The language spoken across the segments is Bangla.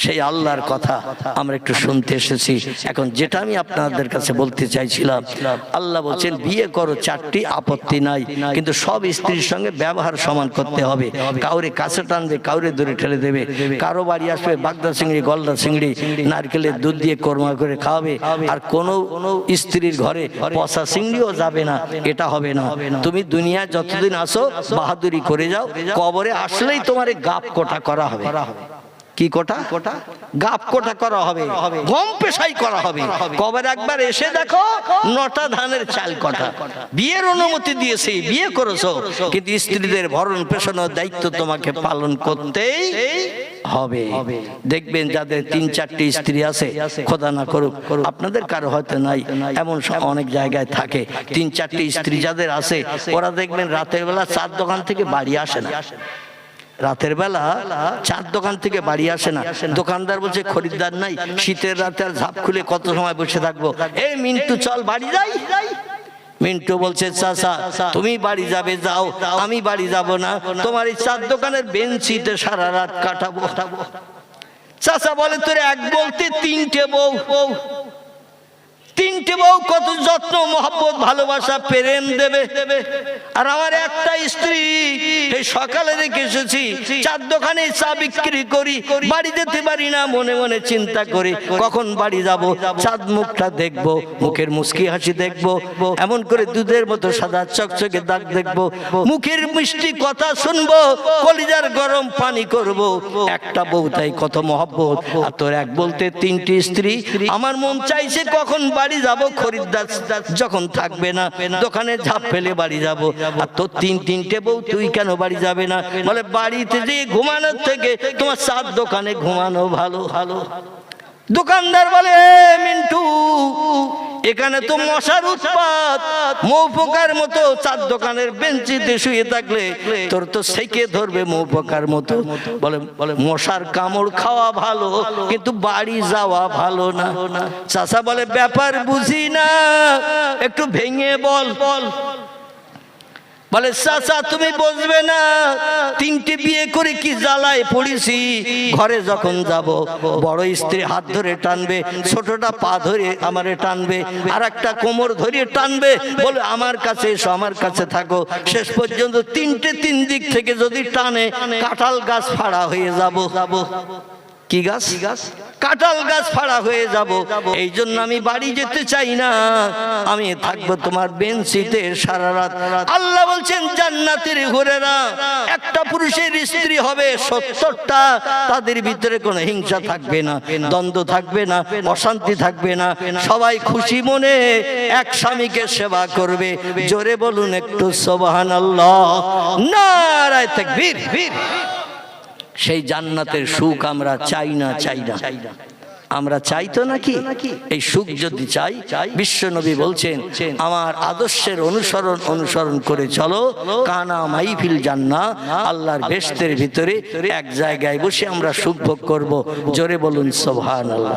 সেই আল্লাহর কথা আমরা একটু শুনতে এসেছি। এখন যেটা আমি আপনাদের কাছে বলতে চাইছিলাম, আল্লাহ বলছেন বিয়ে করো চারটি, আপত্তি নাই, কিন্তু সব স্ত্রীর সঙ্গে ব্যবহার সমান করতে হবে। কাউরে কাছে টানবে, কাউরে দূরে ঠেলে দেবে, কারো বাড়ি আসবে বাগদা চিংড়ি, গলদা চিংড়ি, নারকেলের দুধ দিয়ে কোরমা করে খাওয়াবে, আর কোনো স্ত্রীর ঘরে পচা চিংড়িও যাবে না, এটা হবে না। তুমি দুনিয়া যতদিন আসো বাহাদুরি করে যাও, কবরে আসলেই তোমার গাপ কোটা করা হবে। কি কোটা? গাপ কোটা করা হবে, গম পেশাই করা হবে। কবর একবার এসে দেখো 9টা ধানের চাল কটা। বিয়ের অনুমতি দিয়েছে, বিয়ে করেছো, কিন্তু স্ত্রীদের ভরণ পোষণের দায়িত্ব তোমাকে পালন করতেই হবে। দেখবেন যাদের 3-4টি স্ত্রী আছে, খোদা না করুক আপনাদের কারো হয়তো নাই, এমন অনেক জায়গায় থাকে, 3-4টি স্ত্রী যাদের আছে, ওরা দেখবেন রাতের বেলা চার দোকান থেকে বাড়ি আসে না। রাতের বেলা চার দোকান থেকে বাড়ি আসে না। দোকানদার বলছে খরিদ্দার নাই, শীতের রাতে আর ঝাপ খুলে কত সময় বসে থাকবো, এই মিন্টু চল বাড়ি যাই। মিন্টু বলছে চাচা তুমি বাড়ি যাবে, যাও, আমি বাড়ি যাব না, তোমার এই চার দোকানের বেঞ্চিতে সারা রাত কাটাবো। চাচা বলে তোর এক বলতে 3টে বউ, 3টে বউ কত যত্ন মহব্বত ভালোবাসা প্রেম দেবে, আর আমার একটা স্ত্রী, এই সকালে রেখে এসেছি, চার দোকানে চা বিক্রি করি, বাড়ি যেতে পারি না, মনে মনে চিন্তা করি কখন বাড়ি যাব, চাঁদ মুখটা দেখবো, মুখের মুস্কি হাসি দেখবো, এমন করে দুধের মতো সাদা চকচকে দাগ দেখবো, মুখের মিষ্টি কথা শুনবো, কলিজার গরম পানি করব। একটা বউ তাই কত মহব্বত, আর তোর এক বলতে 3টি স্ত্রী। আমার মন চাইছে কখন বাড়ি যাব, খরিদ্দার যখন থাকবে না, দোকানে ঝাঁপ ফেলে বাড়ি যাব। আর তোর 3-3টে বউ, তুই কেন বাড়ি যাবে না? বলে বাড়িতে যে ঘুমানোর থেকে তোমার চার দোকানে ঘুমানো ভালো। দোকানদার বলে মিন্টু এখানে তো মশার উৎপাত, মৌপোকার মতো চার দোকানের বেঞ্চিতে শুয়ে থাকলে তোর তো সেকে ধরবে মৌপোকার মতো। বলে মশার কামড় খাওয়া ভালো, কিন্তু বাড়ি যাওয়া ভালো না। চাচা বলে ব্যাপার বুঝি না, একটু ভেঙে বল। বলে চাচা তুমি বুঝবে না, 3টে বিয়ে করে কি জ্বালায় পড়েছি। ঘরে যখন যাব, বড় স্ত্রী হাত ধরে টানবে, ছোটটা পা ধরে আমারে টানবে, আর একটা কোমর ধরিয়ে টানবে, বলে আমার কাছে এসো, আমার কাছে থাকো। শেষ পর্যন্ত 3টে 3 দিক থেকে যদি টানে, কাঁঠাল গাছ ফাড়া হয়ে যাব। কি গাছ? কাঁঠাল গাছ ফাড়া হয়ে যাব। এই জন্য আমি বাড়ি যেতে চাই না, আমি থাকবো তোমার বেঞ্চিতে সারা রাত। আল্লাহ বলছেন জান্নাতের হুরেরা, একটা পুরুষের স্ত্রী হবে 70টা, তাদের ভিতরে কোনো হিংসা থাকবে না, দ্বন্দ্ব থাকবে না, অশান্তি থাকবে না, সবাই খুশি মনে এক স্বামীকে সেবা করবে। জোরে বলুন একটু সুবহানাল্লাহ, নারায়ে তাকবীর। সেই জান্নাতের সুখ আমরা চাই না, আমরা চাই তো নাকি? এই সুখ যদি চাই, বিশ্ব নবী বলছেন আমার আদর্শের অনুসরণ করে চলো, কানা মাইফিল জান্নাহ, আল্লাহর বেহেশতের ভিতরে এক জায়গায় বসে আমরা সুখ ভোগ করব। জোরে বলুন সুবহানাল্লাহ।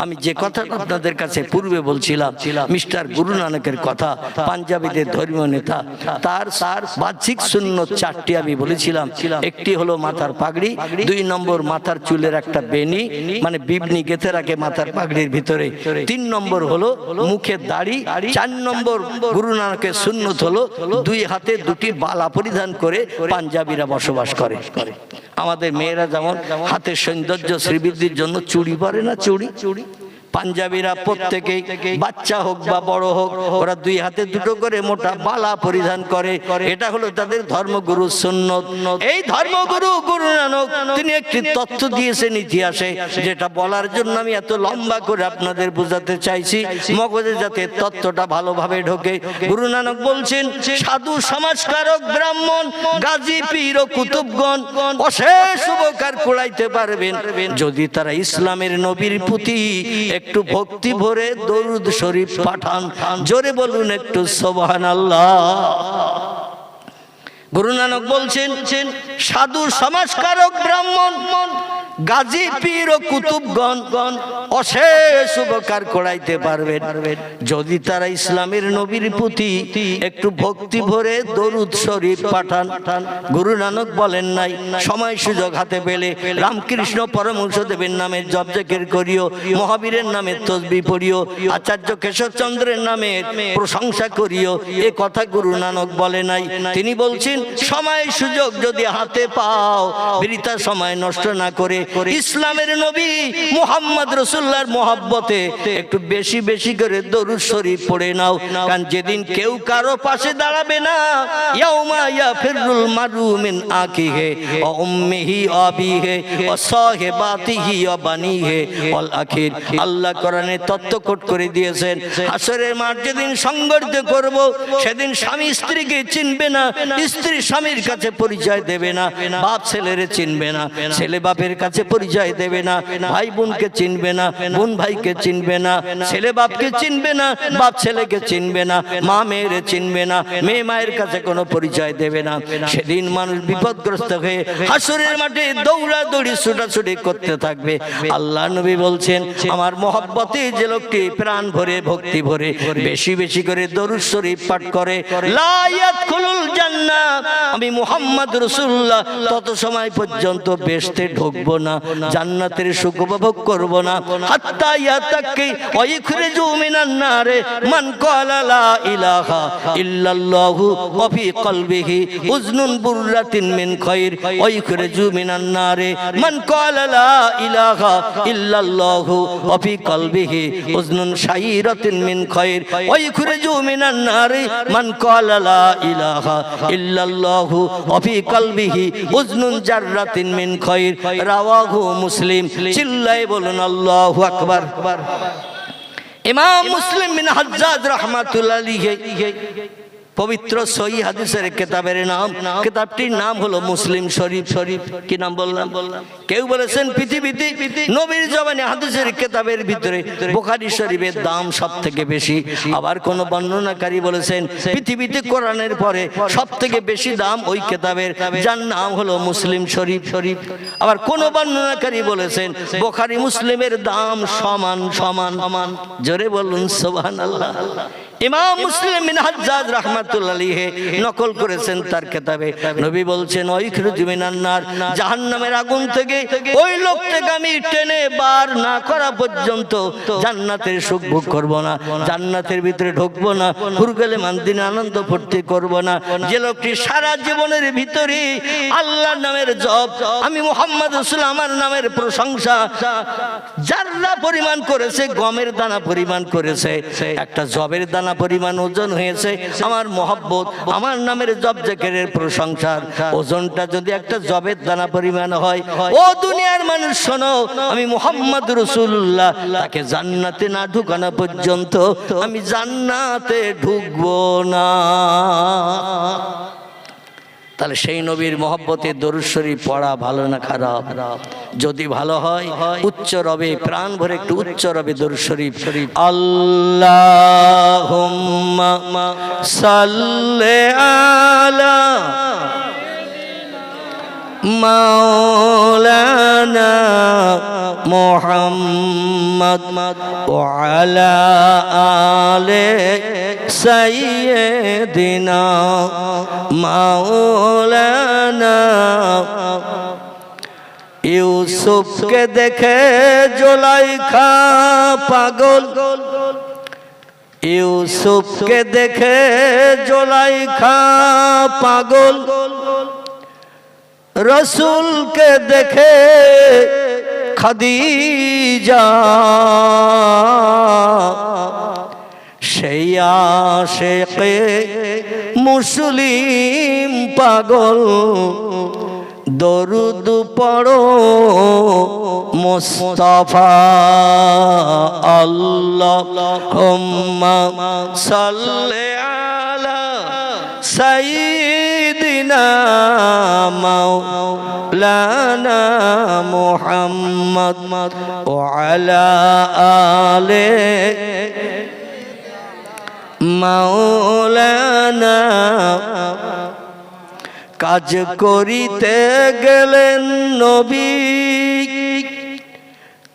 আমি যে কথা আপনাদের কাছে পূর্বে বলছিলাম, মিস্টার গুরু নানকের কথা, পাঞ্জাবিদের ধর্মীয় নেতা, তার বাহ্যিক সুন্নত 4টি আমি বলেছিলাম। একটি হলো মাথার পাগড়ি, 2 নম্বর মাথার চুলের একটা বেনি, মানে বিবনি গেথে রাখে মাথার পাগড়ির ভিতরে, 3 নম্বর হলো মুখের দাড়ি, 4 নম্বর গুরু নানকের সুন্নত হলো 2 হাতে 2টি বালা পরিধান করে পাঞ্জাবিরা বসবাস করে। আমাদের মেয়েরা যেমন হাতের সৌন্দর্য শ্রীবৃদ্ধির জন্য চুড়ি পরে না, চুড়ি, পাঞ্জাবিরা প্রত্যেকেই বাচ্চা হোক বা বড় হোক, ওরা 2 হাতে 2টো করে মোটা বালা পরিধান করে। এটা হলো তাদের ধর্মগুরু সুন্নত। এই ধর্মগুরু গুরু নানক তিনি একটি তথ্য দিয়েছেন ইতিহাসে, যেটা বলার জন্য আমি এত লম্বা করে আপনাদের বোঝাতে চাইছি, মগজে যাতে তথ্যটা ভালোভাবে ঢোকে। গুরু নানক বলছেন সাধু সমাজকারক ব্রাহ্মণ গাজী পীর ও কুতুবগণ অশেষ উপকার কুড়াইতে পারবেন যদি তারা ইসলামের নবীর প্রতি একটু ভক্তি ভরে দরুদ শরীফ পাঠান। জোরে বলুন একটু সুবহানাল্লাহ। গুরু নানক বলছেন সাধু সমাজকারক ব্রাহ্মণ গাজী পীর ও কুতুবগণ অশেষ উপকার করাইতে পারবেন যদি তারা ইসলামের নবীর প্রতি একটু ভক্তি ভরে দরুদ শরীফ পাঠান। গুরু নানক বলেন নাই সময় সুযোগ হাতে পেলে রামকৃষ্ণ পরমহংসদেবের নামে জপ জিকির করিও, মহাবীরের নামে তসবিহ পড়িও, আচার্য কেশবচন্দ্রের নামে প্রশংসা করিও, এ কথা গুরু নানক বলে নাই। তিনি বলছেন সময় সুযোগ যদি হাতে পাও বৃথা সময় নষ্ট না করে ইসলামের নবী মুহাম্মদ রাসূলুল্লাহর মহব্বতে একটু বেশি বেশি করে দরুদ শরীফ পড়ে নাও। কারণ যেদিন কেউ কারো পাশে দাঁড়াবে না, ইয়াউমা ইয়াফিরুল মারু মিন আখিহি ওয়া উম্মিহি ওয়া আবিহি ওয়া সাহিবাতিহি ওয়া বানিহি ওয়াল আখির। আল্লাহ কোরআনে তত্ত্ব কোট করে দিয়েছেন হাসরের মাঠ যেদিন সংঘর্ষ করব সেদিন স্বামী স্ত্রীকে চিনবে না, স্ত্রী স্বামীর কাছে পরিচয় দেবে না, বাপ ছেলেরে চিনবে না, ছেলে বাপের কাছে পরিচয় দেবে না, ভাই বোনকে চিনবে না, বোন ভাইকে চিনবে না, ছেলে বাপকে চিনবে না, বাপ ছেলেকে চিনবে না, মা মেয়েরে চিনবে না, মেয়ে মায়ের কাছে কোনো পরিচয় দেবে না। সেদিন মানুষ বিপদগ্রস্ত হয়ে হাসরের মাঠে দৌড়াদৌড়ি ছুটাছুটি করতে থাকবে। আল্লাহ নবী বলছেন আমার মহব্বতে যে লোকটি প্রাণ ভরে ভক্তি ভরে বেশি বেশি করে দরুদ শরীফ পাঠ করে লা ইয়াদখুলুল জান্নাহ, আমি মুহাম্মদ রাসূলুল্লাহ তত সময় পর্যন্ত বেহেশতে ঢুকবো না, জান্নাতের সুখ উপভোগ করব না। হাত্তা ইয়াতাকি ওয়া ইখরিজু মিনান নারে মান ক্বালা লা ইলাহা ইল্লাল্লাহু ওয়া ফি কলবিহি উজনুন বুররাতিন মিন খায়র ওয়া ইখরিজু মিনান নারে মান ক্বালা লা ইলাহা ইল্লাল্লাহু ওয়া ফি কলবিহি উজনুন শাইরাতিন মিন খায়র ওয়া ইখরিজু মিনান নারে মান ক্বালা লা ইলাহা ইল্লাল্লাহু ওয়া ফি কলবিহি উজনুন জাররাতিন মিন খায়র। রাওয়াহু মুসলিম। চিল্লায়ে বলুন আল্লাহু আকবার। ইমাম মুসলিম বিন হাজ্জাজ রাহমাতুল্লাহ আলাইহি পবিত্র সহিহ হাদিসের কিতাবের নাম, কিতাবটির নাম হলো মুসলিম শরীফ। কি নাম বললাম? কেউ বলেছেন পৃথিবীতে নবীর জবানে হাদিসের কিতাবের ভিতরে বুখারী শরীফের দাম সবথেকে বেশি। আবার কোন বর্ণনাকারী বলেছেন পৃথিবীতে কোরআনের পরে সবথেকে বেশি দাম ওই কিতাবের, যার নাম হলো মুসলিম শরীফ। আবার কোন বর্ণনাকারী বলেছেন বুখারী মুসলিমের দাম সমান সমান। জোরে বলুন সুবহানাল্লাহ। ইমাম মুসলিম বিন হাজ্জাজ রাহমাতুল্লাহ আলাইহি নকল করেছেন তার কিতাবে। নবী বলছেন ওয়াইখরুজু মিনান নার, জাহান্নামের আগুন থেকে ওই লোকটাকে আমি টেনে বার না করা পর্যন্ত জান্নাতের সুখ ভোগ করব না, জান্নাতের ভিতরে ঢুকবো না, হুরগেলে মানদিনে আনন্দ ফুর্তি করব না। যে লোকটি সারা জীবনের ভিতরে আল্লাহর নামের জপ, আমি মুহাম্মদ রাসূল আমার নামের প্রশংসা জাররা পরিমাণ করেছে, গমের দানা পরিমাণ করেছে, একটা জবের দানা পরিমাণ ওজন হয়েছে, আমার মহব্বত আমার নামের জপ জিকিরের প্রশংসার ওজনটা যদি একটা জবের দানা পরিমাণ হয়, ও দুনিয়ার মানুষ শোনো, আমি মুহাম্মদ রাসূলুল্লাহ তাকে জান্নাতে না ঢুকানো পর্যন্ত আমি জান্নাতে ঢুকবো না। তাহলে সেই নবীর মহব্বতে দরুদ শরীফ পড়া ভালো না খারাপ? যদি ভালো হয় উচ্চ রবে প্রাণ ভরে একটু উচ্চ রবে দরুদ শরীফ। আল্লাহুম্মা সাল্লি আলা মাওলানা মুহাম্মদ ওয়া আলা আলি সাইয়্যিদিনা মাওলানা। ইউসুফকে দেখে জুলাইখা পাগল, ইউসুফকে দেখে জুলাইখা পাগল, রসুলকে দেখে খাদিজা, সেই আশিকে মুসলিম পাগল, দরুদ পড়ো মুস্তাফা। আল্লাহুম্মা সাল্লি আলা সাইয়্যিদিনা মাওলানা মুহাম্মদ ওয়া আলা আলি মাওলানা। কাজ করিতে গেলেন নবী,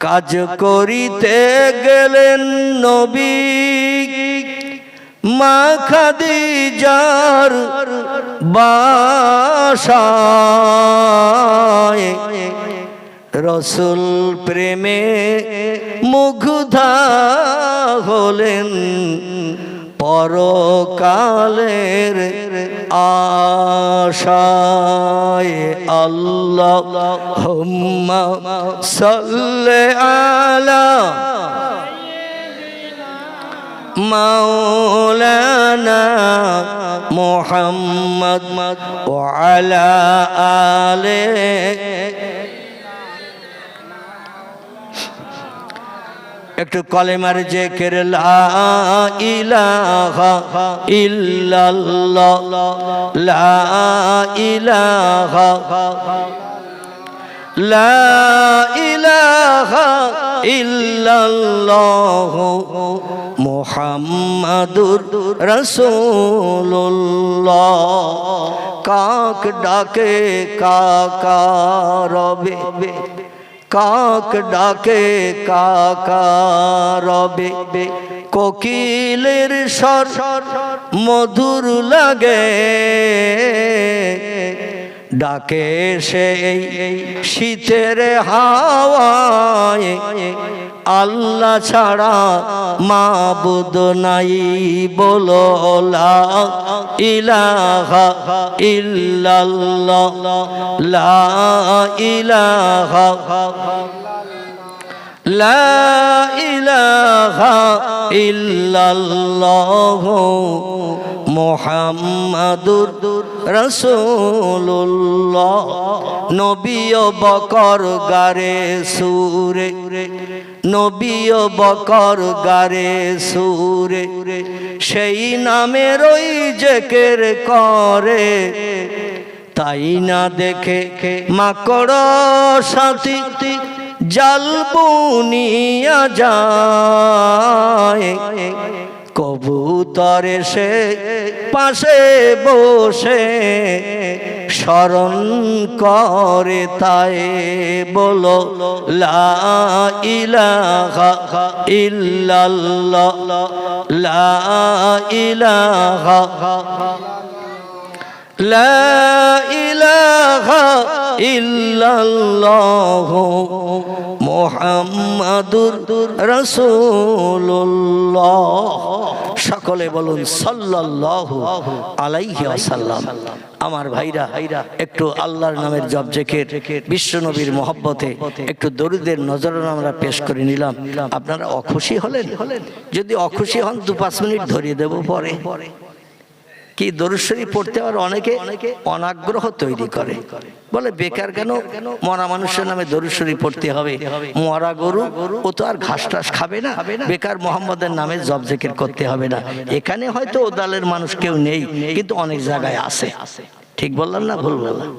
কাজ করিতে গেলেন নবী মা খাদিজার বাসায় রসুল প্রেমে মুগ্ধা হলেন পরকালের আশায় আল্লাহুম্মা সাল্লি আলা মাওলানা মুহাম্মদ ওয়া আলা আলিহি একটু কলেমার জিকির লা ইলাহা ইল্লাল্লাহ লা ইলাহা লা ইলাহা ইল্লাল্লাহ মুহাম্মাদুর রাসূলুল্লাহ কাক ডাকে কাকা রবে কাক ডাকে কাকা রবে কোকিলের স্বর মধুর লাগে ডাকে সেই শীতের হাওয়ায় আল্লাহ ছাড়া মাবুদ নাই বলো লা ইলাহা ইল্লাল্লাহ লা ইলাহা লা ইলাহা ইল্লাল্লাহ মুহাম্মাদুর রাসূলুল্লাহ নবী ও বকর গারে সুরে নবী ও বকর গারে সুরে সেই নামের ওই জিকির করে তাই না দেখে মাকড় সাথী জাল বুনিয়া যায় কবুতর এসে পাশে বসে স্মরণ করে তাই বলো লা ইলাহা ইল্লাল্লাহ লা ইলাহা লা ইলাহা ইল্লাল্লাহ মুহাম্মাদুর রাসূলুল্লাহ সকলে বলুন সাল্লাল্লাহু আলাইহি ওয়াসাল্লাম আমার ভাইরা একটু আল্লাহর নামের জপ জিকির বিশ্ব নবীর মহব্বতে একটু দরুদের নজরানা আমরা পেশ করে নিলাম আপনারা অখুশি হলেন যদি অখুশি হন 2-5 মিনিট ধরিয়ে দেব পরে কি দরুদ শরীফ পড়তে আর অনেকে অনাগ্রহ তৈরি করে বলে বেকার কেন মরা মানুষের নামে দরুদ শরীফ পড়তে হবে মরা গরু ও তো আর ঘাস টাস খাবে না বেকার মোহাম্মদের নামে জপ জিকির করতে হবে না এখানে হয়তো ও দলের মানুষ কেউ নেই কিন্তু অনেক জায়গায় আছে ঠিক বললাম না ভুল বললাম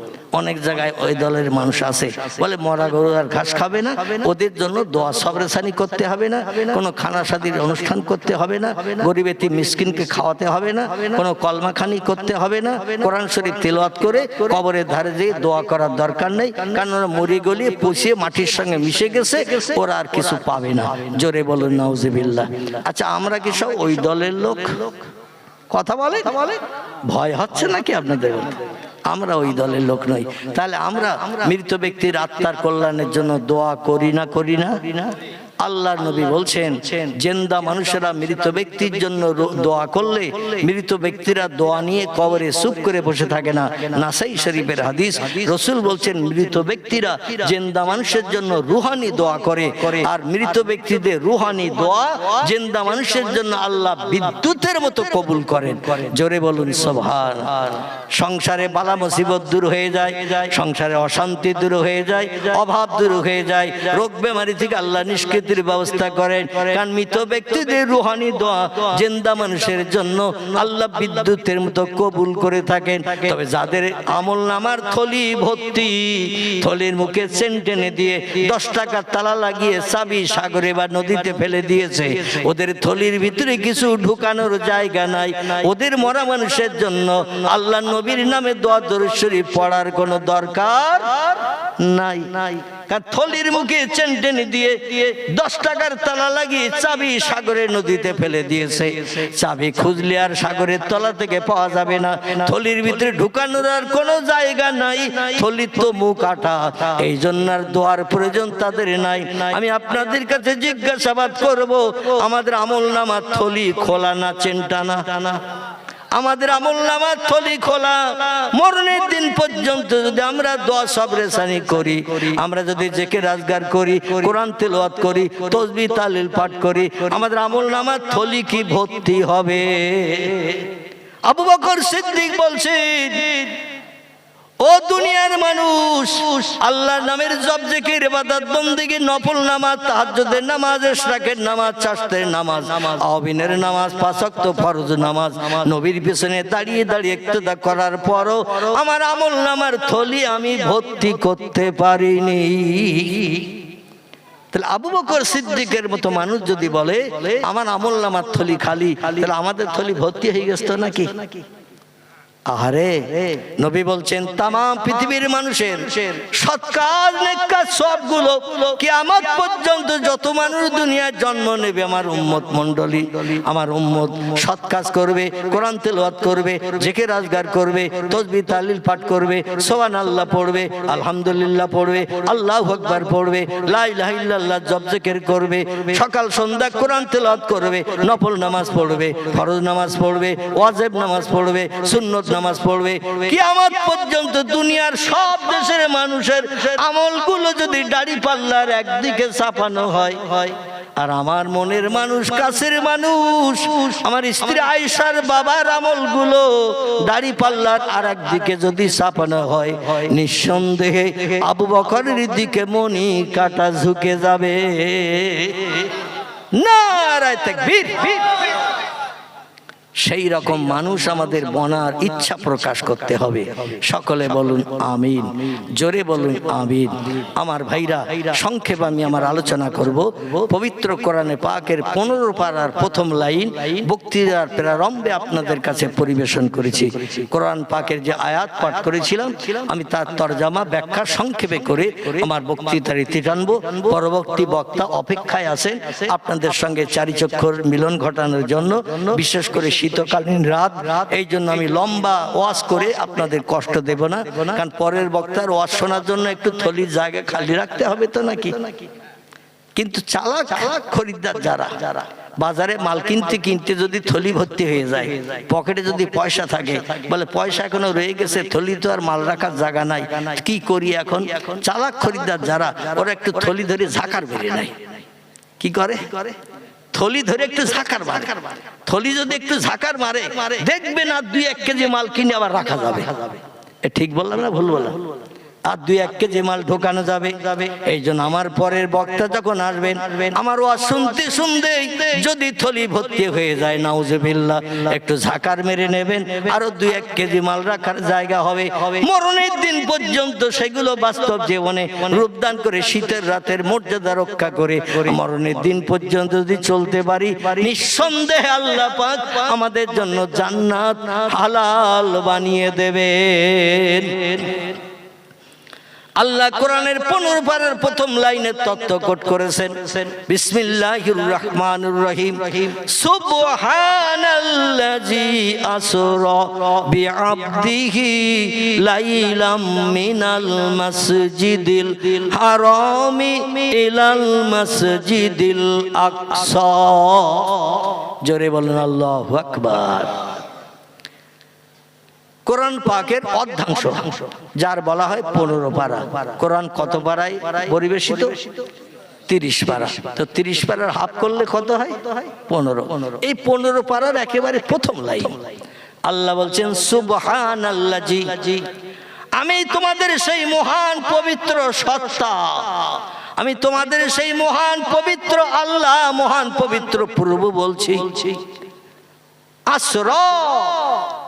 অনেক জায়গায় ওই দলের মানুষ আছে বলে মরা গরু আর ঘাস খাবে না ওদের জন্য দোয়া সবরেসানি করতে হবে না কোনো খানা শাদির অনুষ্ঠান করতে হবে না গরিব এতিম মিসকিনকে খাওয়াতে হবে না কোনো কলমাখানি করতে হবে না কোরআন শরীফ তিলাওয়াত করে কবরের ধারে যেয়ে দোয়া করার দরকার নেই কারণ ওরা মরি গলিয়ে পচিয়ে মাটির সঙ্গে মিশে গেছে ওরা আর কিছু পাবে না জোরে বলুন নাউজুবিল্লাহ আচ্ছা আমরা কি সব ওই দলের লোক কথা বলে ভয় হচ্ছে নাকি আপনাদের আমরা ওই দলের লোক নই তাহলে আমরা মৃত ব্যক্তির আত্মার কল্যাণের জন্য দোয়া করি না আল্লাহর নবী বলছেন জিন্দা মানুষেরা মৃত ব্যক্তির জন্য দোয়া করলে মৃত ব্যক্তিরা দোয়া নিয়ে কবরে চুপ করে বসে থাকে না নাসাই শরীফের হাদিস রাসূল বলছেন মৃত ব্যক্তিরা জিন্দা মানুষের জন্য রুহানি দোয়া করে আর মৃত ব্যক্তিদের রুহানি দোয়া জিন্দা মানুষের জন্য আল্লাহ বিদ্যুতের মতো কবুল করেন জোরে বলুন সুবহান সংসারে বালা মুসিবত দূর হয়ে যায় সংসারে অশান্তি দূর হয়ে যায় অভাব দূর হয়ে যায় রোগ বেমারি থেকে আল্লাহ নিষ্কৃত নিষ্পত্তির ব্যবস্থা করেন। কারণ মৃত ব্যক্তিদের রুহানি দোয়া জিন্দা মানুষের জন্য আল্লাহ বিদ্যুতের মতো কবুল করে থাকেন। তবে যাদের আমলনামার থলি ভর্তি, থলির মুখে চেন টেনে দিয়ে 10 টাকার তালা লাগিয়ে চাবি সাগরে বা নদীতে ফেলে দিয়েছে, ওদের থলির ভিতরে কিছু ঢুকানোর জায়গা নাই। ওদের মরা মানুষের জন্য আল্লাহ নবীর নামে দোয়া দরুদ শরীফ পড়ার কোনো দরকার নাই। কারণ থলির মুখে চেন টেনে দিয়ে 10 টাকার তালা লাগিয়ে চাবি সাগরে নদীতে ফেলে দিয়েছে। চাবি খুঁজলে আর সাগরের তলা থেকে পাওয়া যাবে না। থলির ভিতরে ঢুকানোর আর কোনো জায়গা নাই। থলির তো মুখ আটা, এই জন্য আর দোয়ার প্রয়োজন তাদের নাই। আমি আপনাদের কাছে জিজ্ঞাসাবাদ করব, আমাদের আমলনামার থলি খোলা না চেন টানা? আমাদের আমলনামার থলি খোলা। মরণের দিন পর্যন্ত যদি আমরা দোয়া সবরেসানি করি, আমরা যদি জিকির আজগার করি, কোরআন তেলাওয়াত করি, তাসবিহ তাহলিল পাঠ করি, আমাদের আমলনামার থলি কি ভর্তি হবে? আবু বকর সিদ্দিক বলছেন, ও দুনিয়ার মানুষ, আল্লাহর নামের জপ জিকির ইবাদত বন্দেগী, নফল নামাজ, তাহাজ্জুদের নামাজ, ইশরাকের নামাজ, চাশতের নামাজ, আওয়াবিনের নামাজ, 5 ওয়াক্ত ফরজ নামাজ, নবীর পিছনে দাঁড়িয়ে দাঁড়িয়ে ইক্তেদা করার পরও আমার আমলনামার থলি আমি ভর্তি করতে পারিনি। তাহলে আবু বকর সিদ্দিকের মতো মানুষ যদি বলে আমার আমলনামার থলি খালি, তাহলে আমাদের থলি ভর্তি হয়ে গেছে নাকি? আহারে, নবী বলছেন তামাম পৃথিবীর মানুষের সৎ কাজ নেক কাজ সবগুলো কিয়ামত পর্যন্ত যত মানুষ দুনিয়ায় জন্ম নেবে, আমার উম্মত মণ্ডলী, আমার উম্মত সৎ কাজ করবে, কোরআন তেলাওয়াত করবে, জিকির আজগার করবে, তাসবিহ তাহলিল পাঠ করবে, সুবহানাল্লাহ পড়বে, আলহামদুলিল্লাহ পড়বে, আল্লাহু আকবার পড়বে, লা ইলাহা ইল্লাল্লাহ জপ জিকির করবে, সকাল সন্ধ্যা কোরআন তেলাওয়াত করবে, নফল নামাজ পড়বে, ফরজ নামাজ পড়বে, ওয়াজিব নামাজ পড়বে, সুন্নত নামাজ পড়বে। কিয়ামত পর্যন্ত দুনিয়ার সব দেশের মানুষের আমলগুলো যদি দাড়ি পাল্লার একদিকে চাপানো হয়, আর আমার মনের মানুষ, কাছের মানুষ, আমার স্ত্রী আয়েশার বাবার আমলগুলো দাড়ি পাল্লার আর একদিকে যদি চাপানো হয়, নিঃসন্দেহে আবু বকরের দিকে মনি কাটা ঝুঁকে যাবে। নারায়ে তাকবীর। সেই রকম মানুষ আমাদের বনার ইচ্ছা প্রকাশ করতে হবে। সকলে বলুন আমিন, জোরে বলুন আমিন। আমার ভাইরা, সংক্ষেপে আমি আমার আলোচনা করব। পবিত্র কোরআনে পাকের 15 পারার প্রথম লাইন বক্তৃতার প্রারম্ভে আপনাদের কাছে পরিবেশন করেছি। কোরআন পাকের যে আয়াত পাঠ করেছিলাম, আমি তার তরজমা ব্যাখ্যা সংক্ষেপে করে আমার বক্তৃতার ইতি টানবো। পরবর্তী বক্তা অপেক্ষায় আছেন আপনাদের সঙ্গে চারিচক্ষুর মিলন ঘটানোর জন্য। বিশেষ করে শীতকালীন রাত, এই জন্য আমি লম্বা ওয়াজ করে আপনাদের কষ্ট দেব না, কারণ পরের বক্তার ওয়াজ শোনার জন্য একটু থলির জায়গা খালি রাখতে হবে তো নাকি? কিন্তু চালাক খরিদ্দার যারা বাজারে মাল কিনতে কিনতে যদি থলি ভর্তি হয়ে যায়, পকেটে যদি পয়সা থাকে, বলে পয়সা এখনো রয়ে গেছে, থলি তো আর মাল রাখার জায়গা নাই, কি করি এখন? চালাক খরিদ্দার যারা, ওরা একটু থলি ধরে ঝাঁকার বেড়ে নেয়। কি করে? থলি ধরে একটু ঝাঁকার মারে। থলি যদি একটু ঝাঁকার মারে, দেখবেন আর 2-1 কেজি মাল কিনে আবার রাখা যাবে। ঠিক বললাম না ভুল বললাম? আর 2-1 কেজি মাল ঢোকানো যাবে। এই জন্য আমার পরের বক্তা যখন আসবেন, আমার ওয়াজ শুনতে শুনতে যদি থলি ভর্তি হয়ে যায়, নাউজুবিল্লাহ, একটু ঝাঁকার মেরে নেবেন, আরো 2-1 কেজি মাল রাখার জায়গা হবে। মরণের দিন পর্যন্ত সেগুলো বাস্তব জীবনে রূপদান করে শীতের রাতের মর্যাদা রক্ষা করে মরণের দিন পর্যন্ত যদি চলতে পারি, নিঃসন্দেহে আল্লাহ পাক আমাদের জন্য জান্নাত হালাল বানিয়ে দেবেন। আল্লাহ কোরআনের 15 পারার প্রথম লাইনে তত্ত্ব কোট করেছেন, বিসমিল্লাহির রহমানির রহিম, সুবহানাল্লাযী আসরা বিআবদিহি লাইলাম মিনাল মাসজিদিল হারামি ইলাল মাসজিদিল আকসা। জোরে বলুন আল্লাহু আকবার। কোরআন পাকের অর্ধাংশ, যার বলা হয় 15 পারা। কোরআন কত পারায় পরিবেশিত? 30 পারা। তো 30 পারার হাফ করলে কত হয়? 15। এই 15 পারার একেবারে প্রথম লাইন আল্লাহ বলছেন, সুবহানাল্লাযী, আমি তোমাদের সেই মহান পবিত্র সত্তা, আমি তোমাদের সেই মহান পবিত্র আল্লাহ, মহান পবিত্র প্রভু বলছি, আসরা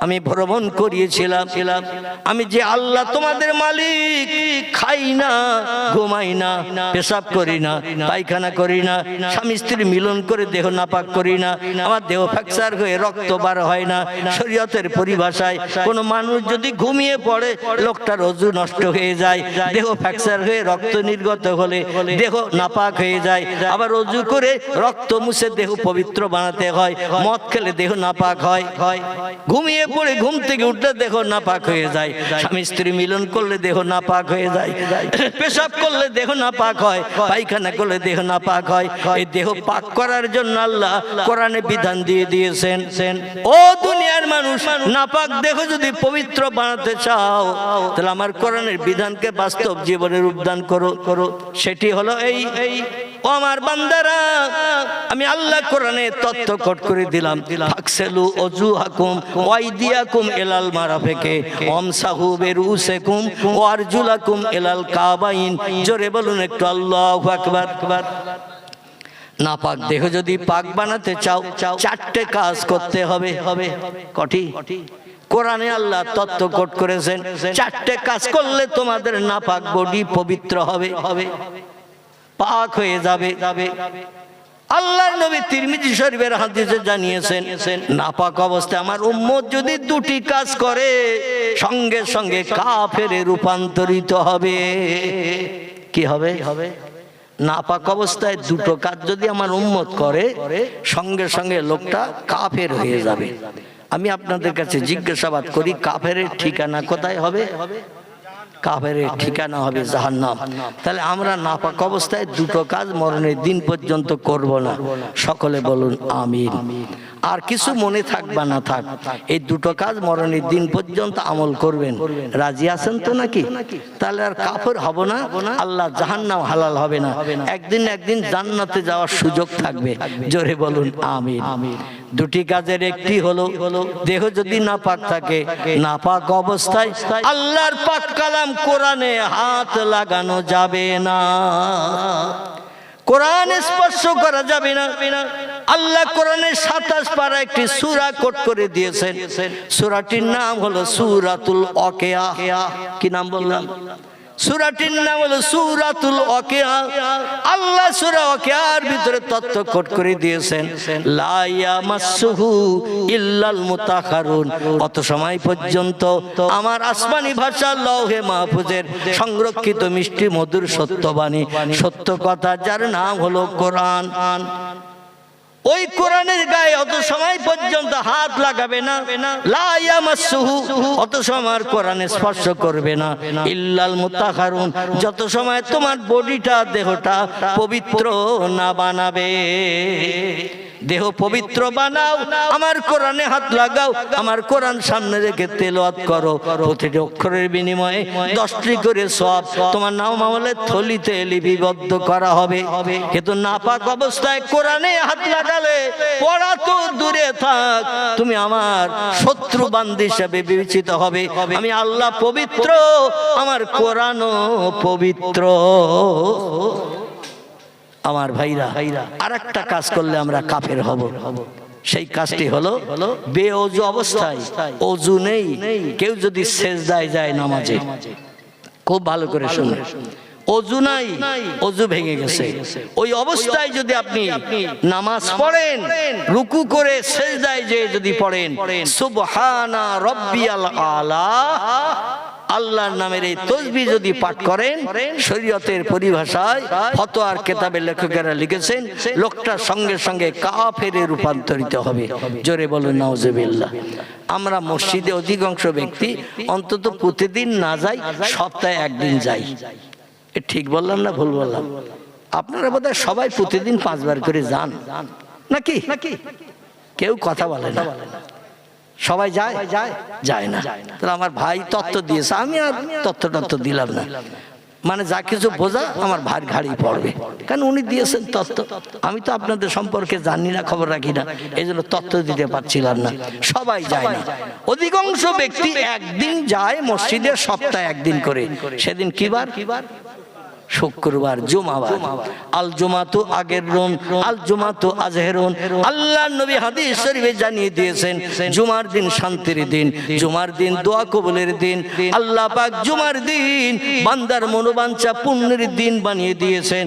আমি ভ্রমণ করিয়েছিলাম। আমি যে আল্লাহ তোমাদের মালিক, খাই না, ঘুমাই না, পেশাব করি না, পায়খানা করি না, স্বামী স্ত্রী মিলন করে দেহ নাপাক করি না, আমার দেহ ফ্র্যাকচার হয়ে রক্ত বার হয় না। শরীয়তের পরিভাষায় কোনো মানুষ যদি ঘুমিয়ে পড়ে, লোকটার ওযু নষ্ট হয়ে যায়, দেহ ফ্র্যাকচার হয়ে রক্ত নির্গত হলে দেহ নাপাক হয়ে যায়। আবার ওযু করে রক্ত মুছে দেহ পবিত্র বানাতে হয়। মদ খেলে দেহ নাপাক হয়, ঘুমিয়ে পড়ে ঘুম থেকে উঠলে দেহ নাপাক হয়ে যায়, স্বামী স্ত্রী মিলন করলে দেহ নাপাক হয়ে যায়, পেশাব করলে দেহ নাপাক হয়, পায়খানা করলে দেহ নাপাক হয়। এই দেহ পাক করার জন্য আল্লাহ কোরআনে বিধান দিয়ে দিয়েছেন। ও দুনিয়ার মানুষ, নাপাক দেহ যদি পবিত্র বানাতে চাও, তাহলে আমার কোরআনের বিধানকে বাস্তব জীবনে রূপদান করো। সেটি হলো এই, ও আমার বান্দারা, আমি আল্লাহ কোরআনে তথ্য কোট করে দিলাম, ফাকসেলু ওযুহাকুম ওয়াইদিয়াকুম ইলাল মারাফিকে ওয়ামসাহু বিরুসিকুম ওয়ারজুলাকুম ইলাল কাবাইন। জোরে বলুন একটু আল্লাহু আকবার। নাপাক দেহ যদি পাক বানাতে চাও, চারটে কাজ করতে হবে। কটি? কোরআনে আল্লাহ তত্ত্ব কোট করেছেন, চারটে কাজ করলে তোমাদের নাপাক বডি পবিত্র হবে, পাক হয়ে যাবে। আল্লাহর নবী তিরমিজি শরীফের হাদিসে জানিয়েছেন, নাপাক অবস্থায় আমার উম্মত যদি দুটি কাজ করে, সঙ্গে সঙ্গে কাফেরে রূপান্তরিত হবে। কি হবে? নাপাক অবস্থায় দুটো কাজ যদি আমার উম্মত করে, সঙ্গে সঙ্গে লোকটা কাফের হয়ে যাবে। আমি আপনাদের কাছে জিজ্ঞাসাবাদ করি, কাফেরের ঠিকানা কোথায় হবে? কাফেরের ঠিকানা হবে জাহান্নাম। তাহলে আমরা নাপাক অবস্থায় দুটো কাজ মরণের দিন পর্যন্ত করব না। সকলে বলুন আমিন। আর কিছু মনে থাক বা না থাক, এই দুটো কাজ মরণের দিন পর্যন্ত আমল করবেন। রাজি আছেন তো নাকি? তাহলে আর কাফের হব না, আল্লাহ জাহান্নাম হালাল হবে না, একদিন একদিন জান্নাতে যাওয়ার সুযোগ থাকবে। জোরে বলুন আমিন। দুটি কাজের একটি হলো, দেহ যদি নাপাক থাকে, নাপাক অবস্থায় আল্লাহর পাক কালাম কোরআনে হাত লাগানো যাবে না, কোরআন স্পর্শ করা যাবে না। আল্লাহ কোরআনের 27 পারা একটি সূরা কোট করে দিয়েছেন। সূরাটির নাম হলো সূরাতুল ওয়াকিয়া। কি নাম বললাম? সূরাটির নাম হলো সূরাতুল ওয়াকিয়া। আল্লাহ সূরা ওয়াকিয়ার ভিতরে তথ্য কোট করে দিয়েছেন, লা ইয়ামাসসুহু ইল্লাল মুতাহহারুন। অত সময় পর্যন্ত আমার আসমানি ভাষা লৌহে মাহফুজের সংরক্ষিত মিষ্টি মধুর সত্যবাণী, সত্য কথা, যার নাম হলো কোরআন, ওই কোরআনের গায়ে অত সময় পর্যন্ত হাত লাগাবে না, লা ইয়ামাসসুহু, অত সময় কোরআন স্পর্শ করবে না, ইল্লাল মুতাহহারুন, যত সময় তোমার বডিটা, দেহটা পবিত্র না বানাবে। দেহ পবিত্র বানাও, আমার কোরআনে হাত লাগাও, আমার কোরআন সামনে রেখে তেলাওয়াত করো। প্রতিটি অক্ষরের বিনিময়ে 10টি করে সওয়াব তোমার নাম আমলের থলিতে লিপিবদ্ধ করা হবে। কিন্তু নাপাক অবস্থায় কোরআনে হাত লাগালে পড়া তো দূরে থাক, তুমি আমার শত্রু বান্দী হিসেবে বিবেচিত হবে। আমি আল্লাহ পবিত্র, আমার কোরআনও পবিত্র। আমার ভাইরা, আর একটা কাজ করলে আমরা কাফের হব। সেই কাজটি হলো বেওযু অবস্থায়, ওযু নেই, কেউ যদি সেজদায় যায় নামাজে, খুব ভালো করে শুনুন, ওযু নাই, ওযু ভেঙে গেছে, ওই অবস্থায় যদি আপনি নামাজ পড়েন, রুকু করে সেজদায় যেয়ে যদি পড়েন সুবহানা রাব্বিয়াল আলা, আল্লাহর নামের এই তাসবিহ যদি পাঠ করেন, শরীয়তের পরিভাষায় ফতোয়ার কিতাবের লেখকেরা লিখেছেন, লোকটা সঙ্গে সঙ্গে কাফেরে রূপান্তরিত হবে। জোরে বলুন নাউজুবিল্লাহ। আমরা মসজিদে অধিকাংশ ব্যক্তি অন্তত প্রতিদিন না যাই, সপ্তাহে একদিন যাই। ঠিক বললাম না ভুল বললাম? আপনারা বোধহয় সবাই প্রতিদিন 5 বার করে যান নাকি? কেউ কথা বলে না। সবাই যায়? যায় না। তাহলে আমার ভাই তত্ত্ব দিয়েছে, আমি আর তত্ত্ব দিলাম না। মানে যা কিছু বোঝা আমার ভাই ঘাড়ি পড়বে, কারণ উনি দিয়েছেন তত্ত্ব। আমি তো আপনাদের সম্পর্কে জানি না, খবর রাখি না, এই জন্য তত্ত্ব দিতে পারছিলাম না। সবাই যায় না, অধিকাংশ ব্যক্তি একদিন যায় মসজিদে, সপ্তাহে একদিন করে। সেদিন কি বার? শুক্রবার জুমাবার আল জুমাতু আগেরুন আল জুমাতু আজহেরুন। আল্লাহর নবী হাদিস শরীফে জানিয়ে দিয়েছেন জুমার দিন শান্তির দিন, জুমার দিন দোয়া কবুলের দিন। আল্লাহ পাক জুমার দিন বান্দার মনোবাঞ্ছা পূর্ণের দিন বানিয়ে দিয়েছেন।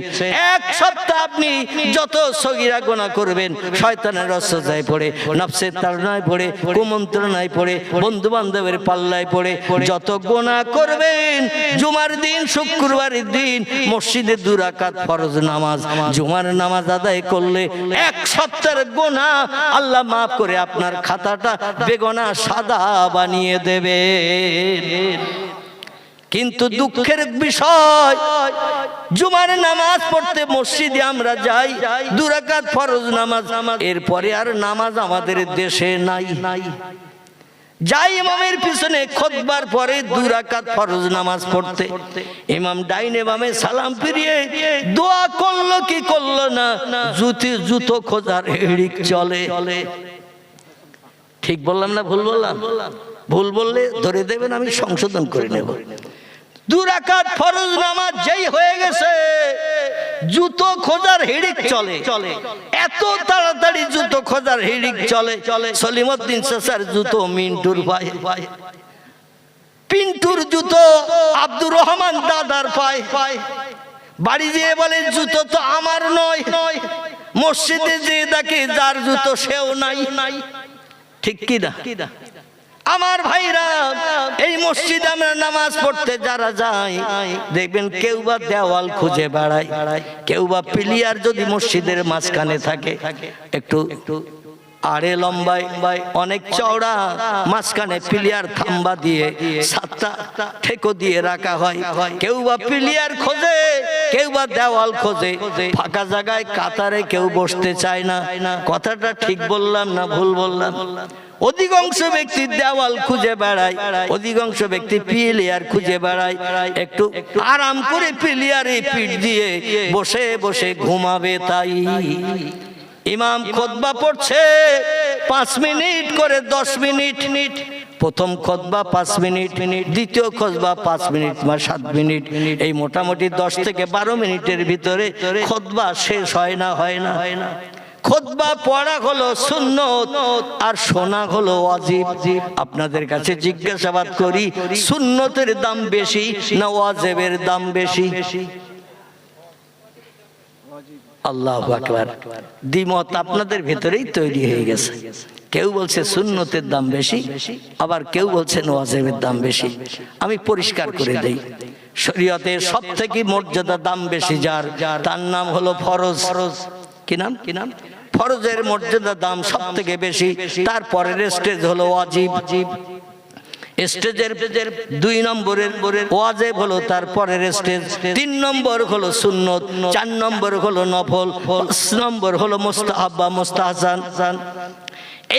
এক সপ্তাহ আপনি যত সগীরা গুনাহ করবেন, শয়তানের রসজায় পড়ে, নফসের তাড়নায় পড়ে, কুমন্ত্রণায় পড়ে, বন্ধু বান্ধবের পাল্লায় পড়ে যত গুনাহ করবেন, জুমার দিন শুক্রবারের দিন মসজিদে 2 রাকাত ফরজ নামাজ জুমার নামাজ আদায় করলে এক সপ্তাহের গুনাহ আল্লাহ মাফ করে আপনার খাতাটা বেগুনা সাদা বানিয়ে দেবে। কিন্তু দুঃখের বিষয়, জুমার নামাজ পড়তে মসজিদে আমরা যাই, 2 রাকাত ফরজ নামাজ, এরপরে আর নামাজ আমাদের দেশে নাই। যাই ইমামের পিছনে খুতবার পরে 2 রাকাত ফরজ নামাজ পড়তে, ইমাম ডাইনে বামে সালাম ফিরিয়ে দোয়া করলো কি করলো না, জুতো খোঁজার হিড়িক চলে। ঠিক বললাম না ভুল বললাম? ভুল বললে ধরে দেবেন, আমি সংশোধন করে নেব। 2 রাকাত ফরজ নামাজ যেই হয়ে গেছে, জুতো খোঁজার হিড়িক চলে। এত তাড়াতাড়ি জুতো খোঁজার হিড়িক চলে, সলিমউদ্দিন চাচার জুতো মিন্টুর পায়ে, পিন্টুর জুতো আব্দুর রহমান দাদার পায়ে। বাড়ি যেয়ে বলে জুতো তো আমার নয়, মসজিদে যেয়ে দেখে যার জুতো সেও নাই। ঠিক কি না? আমার ভাইরা, এই মসজিদে আমরা নামাজ পড়তে যারা যাই, দেখবেন কেউ বা দেওয়াল খুঁজে বেড়ায়, কেউ বা পিলিয়ার যদি মসজিদের মাঝখানে থাকে, একটু আড়ে লম্বায় অনেক চওড়া, মাঝখানে পিলিয়ার থাম্বা দিয়ে 7টা ঠেকো দিয়ে রাখা হয়। কেউ বা পিলিয়ার খোঁজে, কেউ বা দেওয়াল খোঁজে, ফাঁকা জায়গায় কাতারে কেউ বসতে চায় না। কথাটা ঠিক বললাম না ভুল বললাম? অধিকাংশ ব্যক্তি দেওয়াল খুঁজে বেড়ায়, অধিকাংশ ব্যক্তি পিলিয়ার খুঁজে বেড়ায়, একটু আরাম করে পিলিয়ারে পিঠ দিয়ে বসে বসে ঘুমাবে। তাই ইমাম খুতবা পড়ছে 5 মিনিট করে 10 মিনিট, প্রথম খুতবা 5 মিনিট, দ্বিতীয় খুতবা 5 মিনিট বা 7 মিনিট, এই মোটামুটি 10 থেকে 12 মিনিটের ভিতরে খুতবা শেষ হয় না। খুতবা পড়া হলো সুন্নত আর শোনা হলো ওয়াজিব। আপনাদের কাছে জিজ্ঞাসাবাদ করি, সুন্নতের দাম বেশি না ওয়াজিবের দাম বেশি? আল্লাহু আকবার। দ্বিমত আপনাদের ভেতরেই তৈরি হয়ে গেছে। কেউ বলছে সুন্নতের দাম বেশি, আবার কেউ বলছেন ওয়াজিবের দাম বেশি। আমি পরিষ্কার করে দেই, শরীয়তের সবথেকে মর্যাদা দাম বেশি যার, তার নাম হলো ফরজ। কি নাম? ফরজের মর্যাদা দাম সবথেকে বেশি, তারপরের স্টেজ হলো ওয়াজিব। স্টেজের 2 নম্বরের ওয়াজিব হলো তারপরের স্টেজ, 3 নম্বর হলো সুন্নত, 4 নম্বর হলো নফল, 5 নম্বর হলো মুস্তাহাব বা মুস্তাহসান।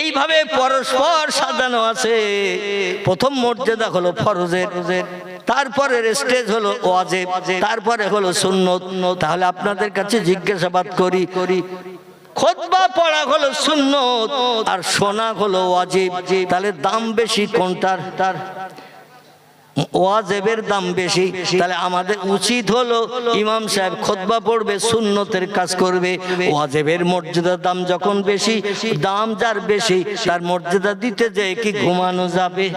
এইভাবে পরস্পর সাজানো আছে। প্রথম মর্যাদা হলো ফরজের, তারপরের স্টেজ হলো ওয়াজিব, তারপরে হলো সুন্নত। তাহলে আপনাদের কাছে জিজ্ঞাসাবাদ করি, খুতবা পড়া হলো সুন্নত আর শোনা হলো ওয়াজিব, তাহলে দাম বেশি কোনটার? ওয়াজিবের দাম বেশি। তাহলে আমাদের উচিত হলো ইমাম সাহেব খুতবা পড়বে, সুন্নতের কাজ করবে। ওয়াজিবের মর্যাদার দাম যখন বেশি, দাম যার বেশি তার মর্যাদা দিতে যায় কি ঘুমানো যাবে?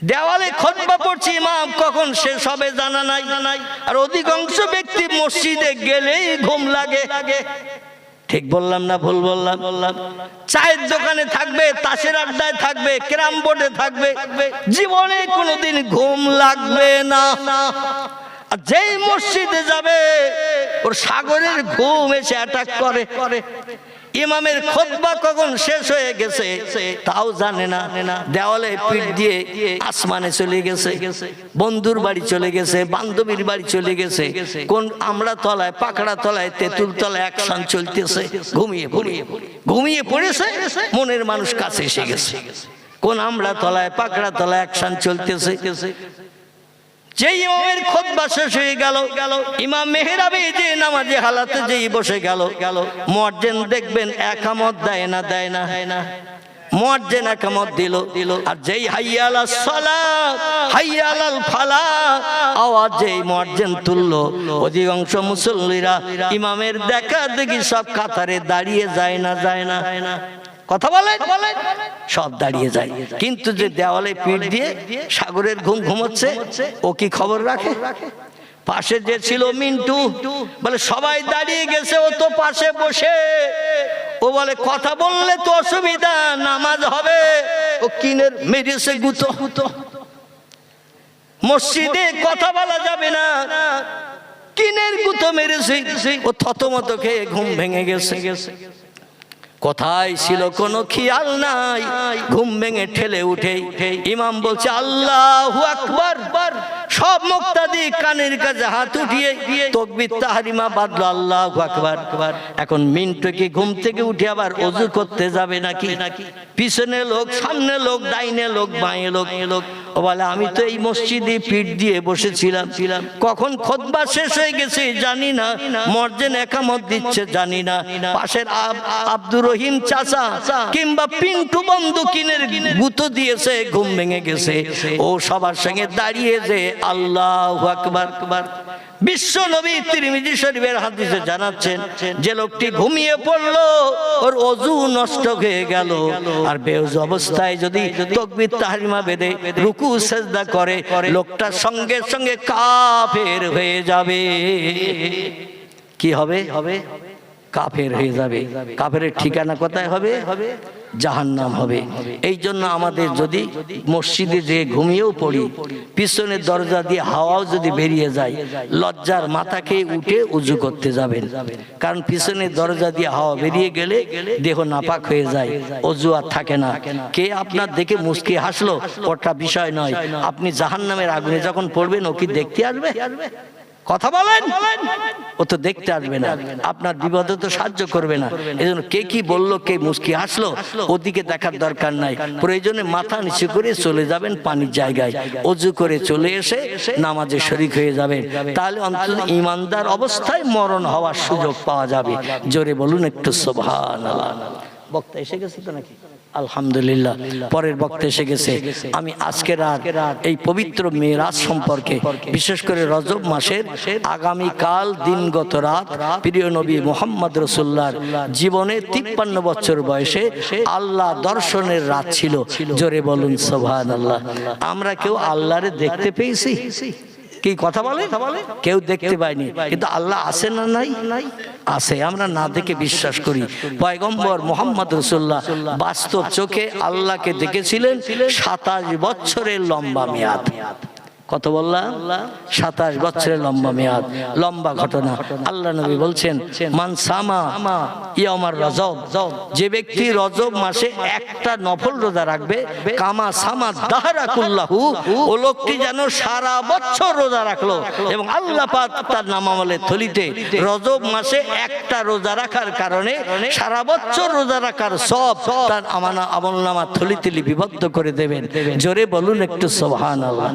দেওয়ালে খুতবা পড়ছি, ইমাম কখন শেষ হবে জানা নাই। আর অধিকাংশ ব্যক্তি মসজিদে গেলেই ঘুম লাগে। ঠিক বললাম না ভুল বললাম? চায়ের দোকানে থাকবে, তাসের আড্ডায় থাকবে, ক্যারাম বোর্ডে থাকবে, জীবনে কোনোদিন ঘুম লাগবে না। আর যেই মসজিদে যাবে ওর সাগরের ঘুম এসে অ্যাটাক করে। ইমামের খুতবা কখন শেষ হয়ে গেছে তাও জানে না। দেওয়ালে পিঠ দিয়ে আসমানে চলে গেছে, বন্ধুর বাড়ি চলে গেছে, বান্ধবীর বাড়ি চলে গেছে, কোন আমড়া তলায়, পাকড়া তলায়, তেঁতুল তলায় অ্যাকশন চলতেছে, ঘুমিয়ে পড়েছে। মনের মানুষ কাছে এসে গেছে, কোন আমড়া তলায়, পাকড়া তলায় অ্যাকশন চলতেছে। যে ইমামের খুতবা শেষ হয়ে গেল, ইমাম মেহরাবে যে নামাজে হালাতে যেই বসে গেল, মুয়াজ্জিন দেখবেন একামত দেয় না। মুয়াজ্জিন একামত দিল, আর যেই হাইয়া আলাস সালাত হাইয়া আলাল ফালাহ আওয়াজ যেই মুয়াজ্জিন তুললো, অধিকাংশ মুসল্লিরা ইমামের দেখা দেখি সব কাতারে দাঁড়িয়ে যায় না, যায় না, কথা বলে সব দাঁড়িয়ে যায়। কিন্তু যে দেওয়ালে পিঠ দিয়ে সাগরের ঘুম ঘুমোচ্ছে, ও কি খবর রাখে? পাশে যে ছিল মিন্টু বলে সবাই দাঁড়িয়ে গেছে, ও তো পাশে বসে, ও বলে কথা বললে তো অসুবিধা, নামাজ হবে। ও কিনের মেরেছে গুতো, মসজিদে কথা বলা যাবে না, কিনের গুতো মেরেছে। ও থতমত খেয়ে ঘুম ভেঙে গেছে। কোথায় ছিল কোনো খেয়াল নাই, ঘুম ভেঙে ঠেলে উঠে ইমাম বলছে আল্লাহু আকবার। সব মুক্তাদি কানের কাছে হাত উঠিয়ে তাকবীর তাহরিমা বাঁধলো, আল্লাহু আকবার। এখন মিন্টু কি ঘুম থেকে উঠে আবার ওযু করতে যাবে নাকি? পিছনে লোক, সামনে লোক, ডাইনে লোক, বাঁয়ে লোক। ও বলে আমি তো এই মসজিদে পিঠ দিয়ে বসেছিলাম, কখন খুতবা শেষ হয়ে গেছে জানি না, মুয়াজ্জিন একামত দিচ্ছে জানি না, পাশের আব্দুর রহিম চাচা কিংবা পিন্টু বন্ধু কিনের গুতো দিয়েছে, ঘুম ভেঙে গেছে। ও সবার সঙ্গে দাঁড়িয়ে যে আল্লাহু আকবার। বিশ্ব নবী তিরমিজি শরীফের হাদিসে জানাচ্ছেন, যে লোকটি ঘুমিয়ে পড়লো ওর ওযু নষ্ট হয়ে গেল, আর বেওযু অবস্থায় যদি তাকবীর তাহরিমা বেঁধে রুকু সিজদা করে, লোকটার সঙ্গে সঙ্গে কাফের হয়ে যাবে। কি হবে? কাফের হয়ে যাবে। কাফেরের ঠিকানা কোথায় হবে? জাহান্নাম হবে। এই জন্য আমাদের যদি মসজিদে যে ঘুমিয়েও পড়ি, পিছনের দরজা দিয়ে হাওয়াও যদি বেরিয়ে যায়, লজ্জার মাথা খেয়ে উঠে উজু করতে যাবেন। কারণ পিছনের দরজা দিয়ে হাওয়া বেরিয়ে গেলে দেহ নাপাক হয়ে যায়, অজু আর থাকে না। কে আপনার দেখে মুস্কি হাসলো ওটা বিষয় নয়, আপনি জাহান্নামের আগুনে যখন পড়বেন ও কি দেখতে আসবে? কথা বলেন, ও তো দেখতে আসবে না, আপনার বিপদে তো সাহায্য করবে না। এজন্য কে কি বললো, কে মুস্কি হাসলো ওদিকে দেখার দরকার নাই। প্রয়োজনে মাথা নিচু করে চলে যাবেন পানির জায়গায়, ওযু করে চলে এসে নামাজে শরীক হয়ে যাবেন। তাহলে অন্তত ঈমানদার অবস্থায় মরণ হওয়ার সুযোগ পাওয়া যাবে। জোরে বলুন একটু সুবহানাল্লাহ। বক্তা এসে গেছে তো নাকি? আলহামদুলিল্লাহ, পরের বক্তা এসে গেছে। আমি আজকের আর এই পবিত্র মেরাজ সম্পর্কে, বিশেষ করে রজব মাসের আগামীকাল দিনগত রাত, প্রিয় নবী মুহাম্মদ রাসূলুল্লাহর জীবনে 53 বছর বয়সে আল্লাহ দর্শনের রাত ছিল। জোরে বলুন সুবহানাল্লাহ। আমরা কেউ আল্লাহরে দেখতে পেয়েছি? কি কথা বলে? কেউ দেখতে পায়নি, কিন্তু আল্লাহ আছে না নাই? আছে। আমরা না দেখে বিশ্বাস করি। পয়গম্বর মুহাম্মদ রাসূলুল্লাহ বাস্তব চোখে আল্লাহকে দেখেছিলেন 27 বছরের লম্বা মেয়াদ। কত বললাম? 27 বছরের লম্বা মেয়াদ, লম্বা ঘটনা। আল্লাহ নবী বলছেন, মান সামা ইয়াউমার রজব, যে ব্যক্তি রজব মাসে একটা নফল রোজা রাখবে, কামা সামা দাহরা কুল্লাহু, ও লোকটি যেন সারা বছর রোজা রাখলো। এবং আল্লাহ পাক তার নামামলের থলিতে রজব মাসে একটা রোজা রাখার কারণে সারা বছর রোজা রাখার সব তার আমলনামার থলিতে লিপিবদ্ধ করে দেবেন। জোরে বলুন একটু সুবহানাল্লাহ।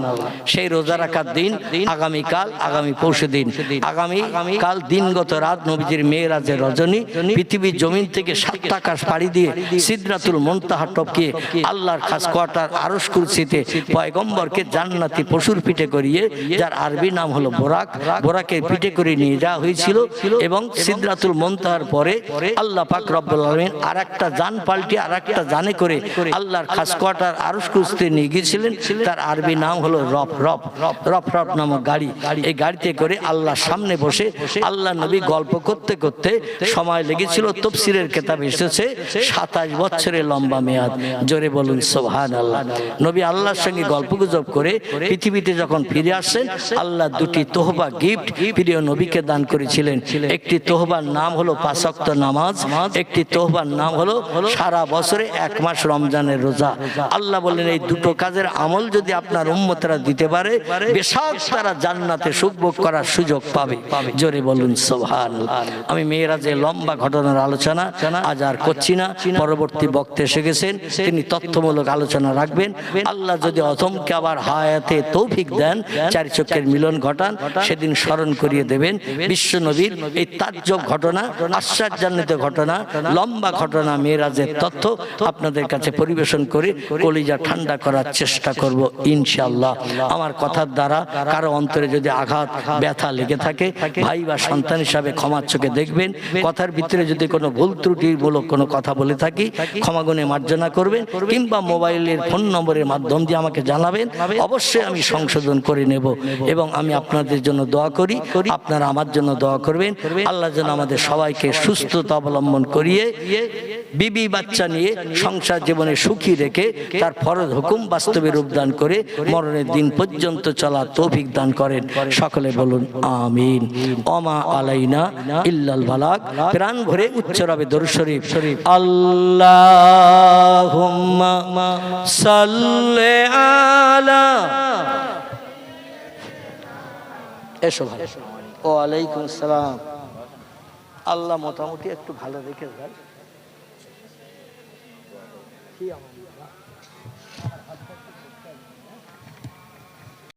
সেই রোজা রাখার দিন আগামীকাল, আগামী পরশু দিন, আগামীকাল দিনগত রাত নবীজির মেরাজের রজনী, পৃথিবীর জমিন থেকে 7 আকাশ পাড়ি দিয়ে সিদরাতুল মুনতাহা টপকে আল্লাহর খাস কোয়ার্টার আরশ কুরসিতে পয়গম্বরকে জান্নাতি পশুর পিঠে করিয়ে, যার আরবি নাম হলো বোরাক, বোরাকের পিঠে করে নিয়ে যাওয়া হয়েছিল। এবং সিদরাতুল মুনতাহার পরে আল্লাহ পাক রব্বুল আলামিন আরেকটা জান পাল্টে আরেকটা জানে করে আল্লাহর খাস কোয়ার্টার আরশ কুরসিতে নিয়ে গিয়েছিলেন। তার আরবি নাম হলো রফ নামক গাড়ি। এই গাড়িতে করে আল্লাহর সামনে বসে আল্লাহ নবী গল্প করতে করতে সময় লেগেছিল। তাফসীরের কিতাবে এসেছে 27 বছরের লম্বা মেয়াদ। জোরে বলুন সুবহানাল্লাহ। নবী আল্লাহর সঙ্গে গল্পগুজব করে পৃথিবীতে যখন ফিরে আসছেন, আল্লাহ 2টি তোহবা গিফট প্রিয় নবীকে দান করেছিলেন। একটি তোহবার নাম হলো 5 ওয়াক্ত নামাজ, একটি তোহবার নাম হলো সারা বছরে 1 মাস রমজানের রোজা। আল্লাহ বললেন, এই দুটো কাজের আমল যদি আপনার উম্মতরা দিতে পারে পারে, বেশক তারা জান্নাতে সুখ ভোগ করার সুযোগ পাবে। জোরে বলুন সুবহানাল্লাহ। আমি মেয়েরাজের লম্বা ঘটনার আলোচনা আজ আর করছি না, পরবর্তী বক্তা এসে গেছেন, তিনি তথ্যমূলক আলোচনা রাখবেন। আল্লাহ যদি অথমকে আবার হায়াতে তৌফিক দেন, চার চোখের মিলন ঘটান, সেদিন স্মরণ করিয়ে দেবেন বিশ্ব নবীর এই তাজ্জব ঘটনা, আশ্চর্যান্বিত ঘটনা, লম্বা ঘটনা, মেয়েরাজের তথ্য আপনাদের কাছে পরিবেশন করে কলিজা ঠান্ডা করার চেষ্টা করব ইনশাআল্লাহ। আমার কথার দ্বারা কারো অন্তরে যদি আঘাত ব্যথা লেগে থাকে, ভাই বা সন্তান হিসাবে ক্ষমার চোখে দেখবেন। কথার ভিতরে যদি কোনো ভুল ত্রুটিমূলক কোনো কথা বলে থাকি, ক্ষমাগুণে মার্জনা করবেন, কিংবা মোবাইলের ফোন নম্বরের মাধ্যম দিয়ে আমাকে জানাবেন, অবশ্যই আমি সংশোধন করে নেব। এবং আমি আপনাদের জন্য দোয়া করি, আপনারা আমার জন্য দোয়া করবেন। আল্লাহ যেন আমাদের সবাইকে সুস্থতা অবলম্বন করিয়ে বিবি বাচ্চা নিয়ে সংসার জীবনে সুখী রেখে তার ফরজ হুকুম বাস্তবে রূপদান করে মরণের দিন পর্যন্ত চলার তৌফিক দান করেন। সকলে বলুন আমিন। ওমা আলাইনা ইল্লাল বালাগ। প্রাণ ভরে উচ্চারবে দরুদ শরীফ। আল্লাহুম্মা সাল্লি আলা। এসো ভাই। ওয়ালাইকুম আসসালাম। আল্লাহ মোটামুটি একটু ভালো রেখে ভাই।